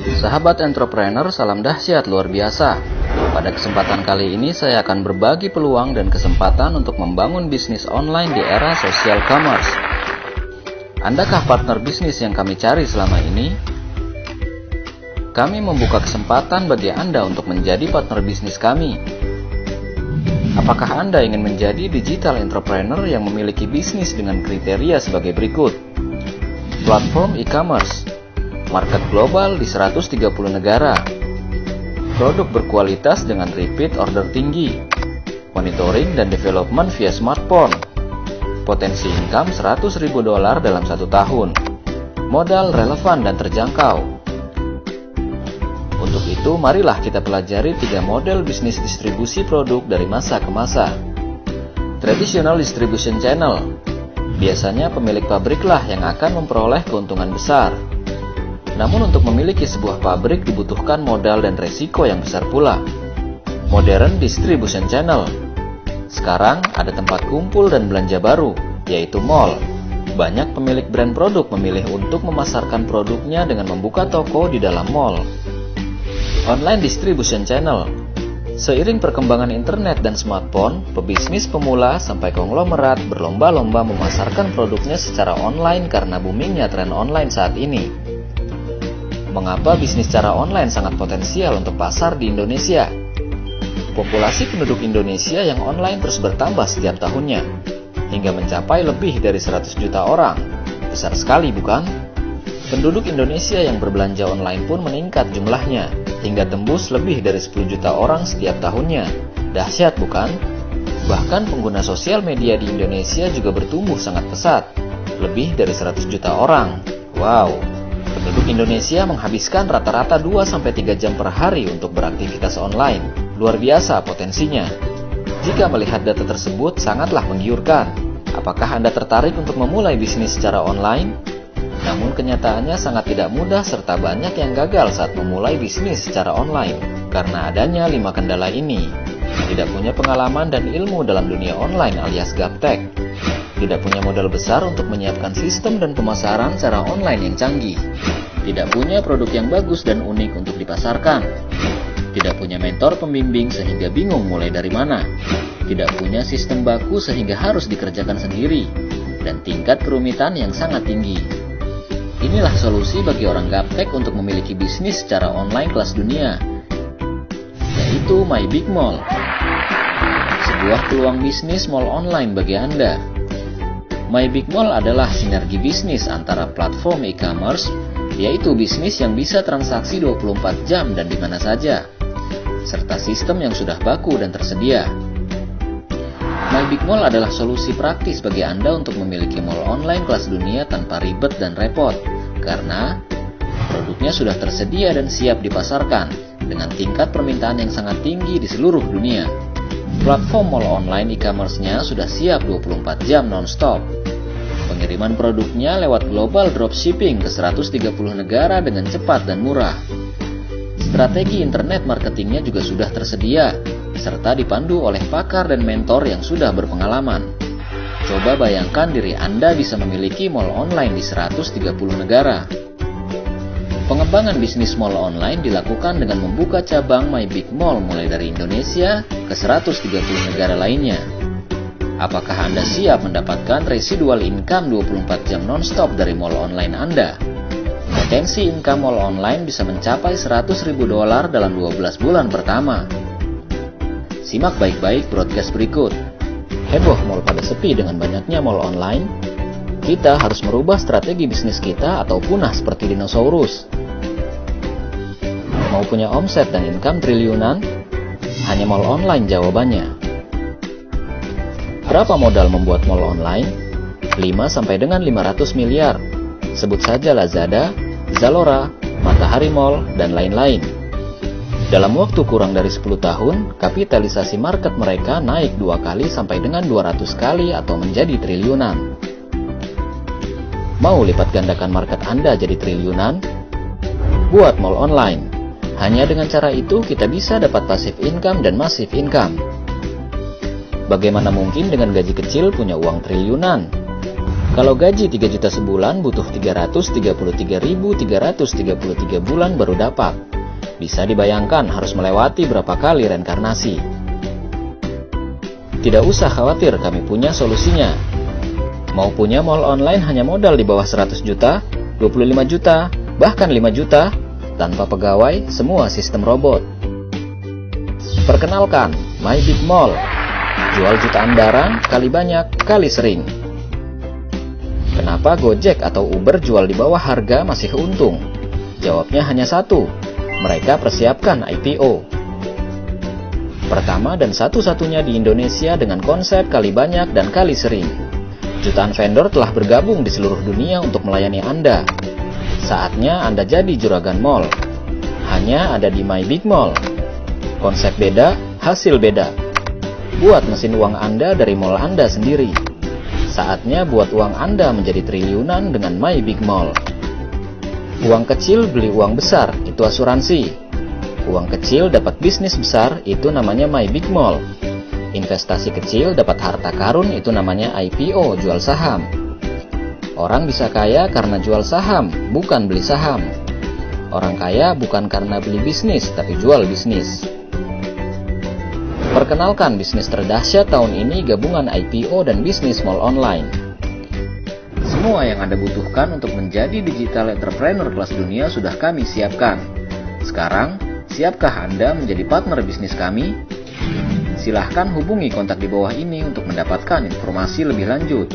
Sahabat entrepreneur, salam dahsyat luar biasa. Pada kesempatan kali ini saya akan berbagi peluang dan kesempatan untuk membangun bisnis online di era social commerce. Andakah partner bisnis yang kami cari selama ini? Kami membuka kesempatan bagi Anda untuk menjadi partner bisnis kami. Apakah Anda ingin menjadi digital entrepreneur yang memiliki bisnis dengan kriteria sebagai berikut? Platform e-commerce, market global di 130 negara, produk berkualitas dengan repeat order tinggi, monitoring dan development via smartphone, potensi income $100.000 dalam 1 tahun, modal relevan dan terjangkau. Untuk itu, marilah kita pelajari 3 model bisnis distribusi produk dari masa ke masa. Traditional distribution channel, biasanya pemilik pabriklah yang akan memperoleh keuntungan besar. Namun untuk memiliki sebuah pabrik dibutuhkan modal dan resiko yang besar pula. Modern distribution channel, sekarang ada tempat kumpul dan belanja baru, yaitu mall. Banyak pemilik brand produk memilih untuk memasarkan produknya dengan membuka toko di dalam mall. Online distribution channel, seiring perkembangan internet dan smartphone, pebisnis pemula sampai konglomerat berlomba-lomba memasarkan produknya secara online karena boomingnya tren online saat ini. Mengapa bisnis secara online sangat potensial untuk pasar di Indonesia? Populasi penduduk Indonesia yang online terus bertambah setiap tahunnya, hingga mencapai lebih dari 100 juta orang. Besar sekali, bukan? Penduduk Indonesia yang berbelanja online pun meningkat jumlahnya, hingga tembus lebih dari 10 juta orang setiap tahunnya. Dahsyat, bukan? Bahkan pengguna sosial media di Indonesia juga bertumbuh sangat pesat, lebih dari 100 juta orang. Wow! Penduduk Indonesia menghabiskan rata-rata 2-3 jam per hari untuk beraktivitas online. Luar biasa potensinya. Jika melihat data tersebut sangatlah menggiurkan. Apakah Anda tertarik untuk memulai bisnis secara online? Namun kenyataannya sangat tidak mudah serta banyak yang gagal saat memulai bisnis secara online. Karena adanya 5 kendala ini. Tidak punya pengalaman dan ilmu dalam dunia online alias gaptek. Tidak punya modal besar untuk menyiapkan sistem dan pemasaran secara online yang canggih. Tidak punya produk yang bagus dan unik untuk dipasarkan. Tidak punya mentor pembimbing sehingga bingung mulai dari mana. Tidak punya sistem baku sehingga harus dikerjakan sendiri. Dan tingkat kerumitan yang sangat tinggi. Inilah solusi bagi orang gaptek untuk memiliki bisnis secara online kelas dunia, yaitu My Big Mall. Sebuah peluang bisnis mall online bagi Anda. My Big Mall adalah sinergi bisnis antara platform e-commerce, yaitu bisnis yang bisa transaksi 24 jam dan di mana saja, serta sistem yang sudah baku dan tersedia. My Big Mall adalah solusi praktis bagi Anda untuk memiliki mall online kelas dunia tanpa ribet dan repot, karena produknya sudah tersedia dan siap dipasarkan dengan tingkat permintaan yang sangat tinggi di seluruh dunia. Platform mall online e-commerce-nya sudah siap 24 jam non-stop. Pengiriman produknya lewat global dropshipping ke 130 negara dengan cepat dan murah. Strategi internet marketingnya juga sudah tersedia, serta dipandu oleh pakar dan mentor yang sudah berpengalaman. Coba bayangkan diri Anda bisa memiliki mall online di 130 negara. Pengembangan bisnis mall online dilakukan dengan membuka cabang My Big Mall mulai dari Indonesia ke 130 negara lainnya. Apakah Anda siap mendapatkan residual income 24 jam non-stop dari mall online Anda? Potensi income mall online bisa mencapai $100.000 dalam 12 bulan pertama. Simak baik-baik broadcast berikut. Heboh mall pada sepi dengan banyaknya mall online? Kita harus merubah strategi bisnis kita atau punah seperti dinosaurus. Mau punya omset dan income triliunan? Hanya mall online jawabannya. Berapa modal membuat mall online? 5 sampai dengan 500 miliar. Sebut saja Lazada, Zalora, Matahari Mall, dan lain-lain. Dalam waktu kurang dari 10 tahun, kapitalisasi market mereka naik 2 kali sampai dengan 200 kali atau menjadi triliunan. Mau lipat gandakan market Anda jadi triliunan? Buat mall online. Hanya dengan cara itu kita bisa dapat passive income dan massive income. Bagaimana mungkin dengan gaji kecil punya uang triliunan? Kalau gaji 3 juta sebulan butuh 333.333 bulan baru dapat. Bisa dibayangkan harus melewati berapa kali reinkarnasi. Tidak usah khawatir, kami punya solusinya. Mau punya mall online hanya modal di bawah 100 juta, 25 juta, bahkan 5 juta, tanpa pegawai, semua sistem robot. Perkenalkan, My Big Mall. Jual jutaan barang, kali banyak, kali sering. Kenapa Gojek atau Uber jual di bawah harga masih untung? Jawabnya hanya satu, mereka persiapkan IPO. Pertama dan satu-satunya di Indonesia dengan konsep kali banyak dan kali sering. Jutaan vendor telah bergabung di seluruh dunia untuk melayani Anda. Saatnya Anda jadi juragan mall. Hanya ada di My Big Mall. Konsep beda, hasil beda. Buat mesin uang Anda dari mall Anda sendiri. Saatnya buat uang Anda menjadi triliunan dengan My Big Mall. Uang kecil beli uang besar, itu asuransi. Uang kecil dapat bisnis besar, itu namanya My Big Mall. Investasi kecil dapat harta karun, itu namanya IPO, jual saham. Orang bisa kaya karena jual saham, bukan beli saham. Orang kaya bukan karena beli bisnis, tapi jual bisnis. Perkenalkan bisnis terdahsyat tahun ini gabungan IPO dan bisnis mall online. Semua yang Anda butuhkan untuk menjadi digital entrepreneur kelas dunia sudah kami siapkan. Sekarang, siapkah Anda menjadi partner bisnis kami? Silahkan hubungi kontak di bawah ini untuk mendapatkan informasi lebih lanjut.